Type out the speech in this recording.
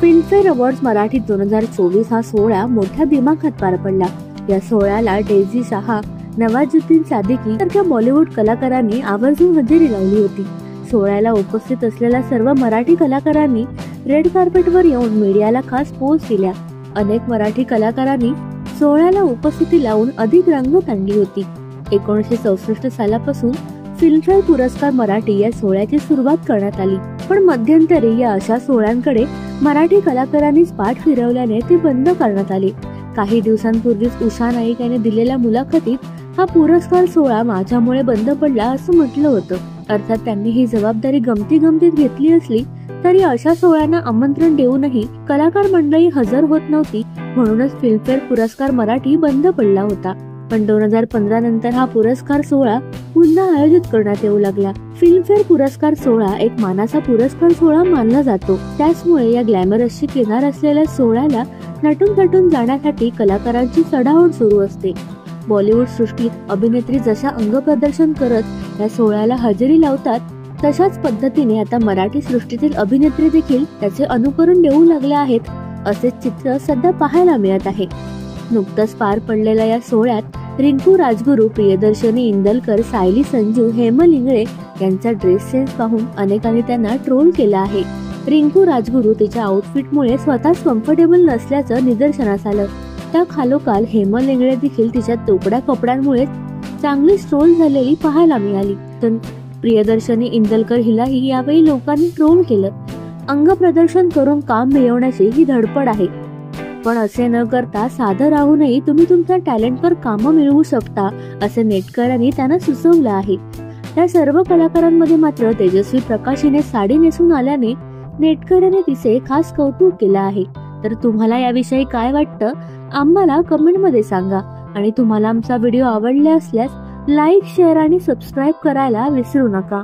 Filmfare awards Marathi 2024 हा सोहळा मोठ्या दिमाखात पार पडला। या सोहळ्याला डेझी शाह, नवाजुद्दीन सिद्दीकी सारख्या बॉलिवूड कलाकारांनी आवर्जून हजेरी लावली होती। सोहळ्याला उपस्थित असलेल्या सर्व मराठी कलाकारांनी रेड कार्पेटवर येऊन मीडियाला खास पोज दिल्या। अनेक मराठी कलाकारांनी सोहळ्याला उपस्थिती लावून अधिक रंगत आणली होती। 1964 सालापासून फिल्मफेअर पुरस्कार मराठी या सोहळ्याची सुरुवात करण्यात आली, पण मध्यंतरी या अशा सोहळ्यांकडे मराठी कलाकारांनीच पाठ फिरवल्याने ते बंद करण्यात आले। काही दिवसांपूर्वीच उषा नाईक यांनी दिलेल्या मुलाखतीत हा पुरस्कार सोहळा माझ्यामुळे बंद पडला असं म्हटलं होतं। अर्थात त्यांनी ही जबाबदारी गमतीत घेतली असली तरी अशा सोहळ्यांना आमंत्रण देऊनही कलाकार मंडळी हजर होत नव्हती, म्हणूनच फिल्मफेअर पुरस्कार मराठी बंद पडला होता। पण 2015 नंतर हा पुरस्कार सोहळा पुन्हा आयोजित करण्यात येऊ लागला। फिल्मफेअर पुरस्कार सोहळा एक मानाचा पुरस्कार सोहळा मानला जातो, त्याचमुळे या ग्लॅमरसची किनार असलेल्या सोहळ्याला नटून जाण्यासाठी कलाकारांची चढाओढ सुरू असते। बॉलिवूड सृष्टीत अभिनेत्री जशा अंगप्रदर्शन करत या सोहळ्याला हजेरी लावतात, तशाच पद्धतीने आता मराठी सृष्टीतील अभिनेत्री देखील त्याचे अनुकरण देऊ लागले आहेत, असे चित्र सध्या पाहायला मिळत आहे। नुकतंच पार पडलेल्या या सोहळ्यात रिंकू राजगुरू, प्रियदर्शनी इंदलकर, सायली संजू, हेमल इंगळे यांचा ड्रेस सेन्स पाहून अनेकांनी त्यांना ट्रोल केलं आहे। रिंकू राजगुरू तिच्या आउटफिटमुळे स्वतःच कम्फर्टेबल नसल्याचं निदर्शनास आलं। त्या खालोखाल हेमल इंगळे देखील तिच्या तोकड्या कपड्यांमुळे चांगली ट्रोल झालेली पाहायला मिळाली, तर प्रियदर्शनी इंदलकर हिलाही यावेळी लोकांनी ट्रोल केलं। अंग प्रदर्शन करून काम मिळवण्याची ही धडपड आहे, पण असे न करता साधं राहूनही तुम्ही तुमच्या टॅलेंटवर काम मिळवू शकता, असे नेटकऱ्यांनी त्यांना सुचवलं आहे। या सर्व कलाकारांमध्ये मात्र तेजस्वी प्रकाश हिने साडी नेसून आल्याने नेटकऱ्यांनी तिचे खास कौतुक केलं आहे। तर तुम्हाला याविषयी काय वाटतं आम्हाला कमेंट मध्ये सांगा, आणि तुम्हाला आमचा व्हिडिओ आवडला असल्यास लाईक, शेअर आणि सबस्क्राईब करायला विसरू नका।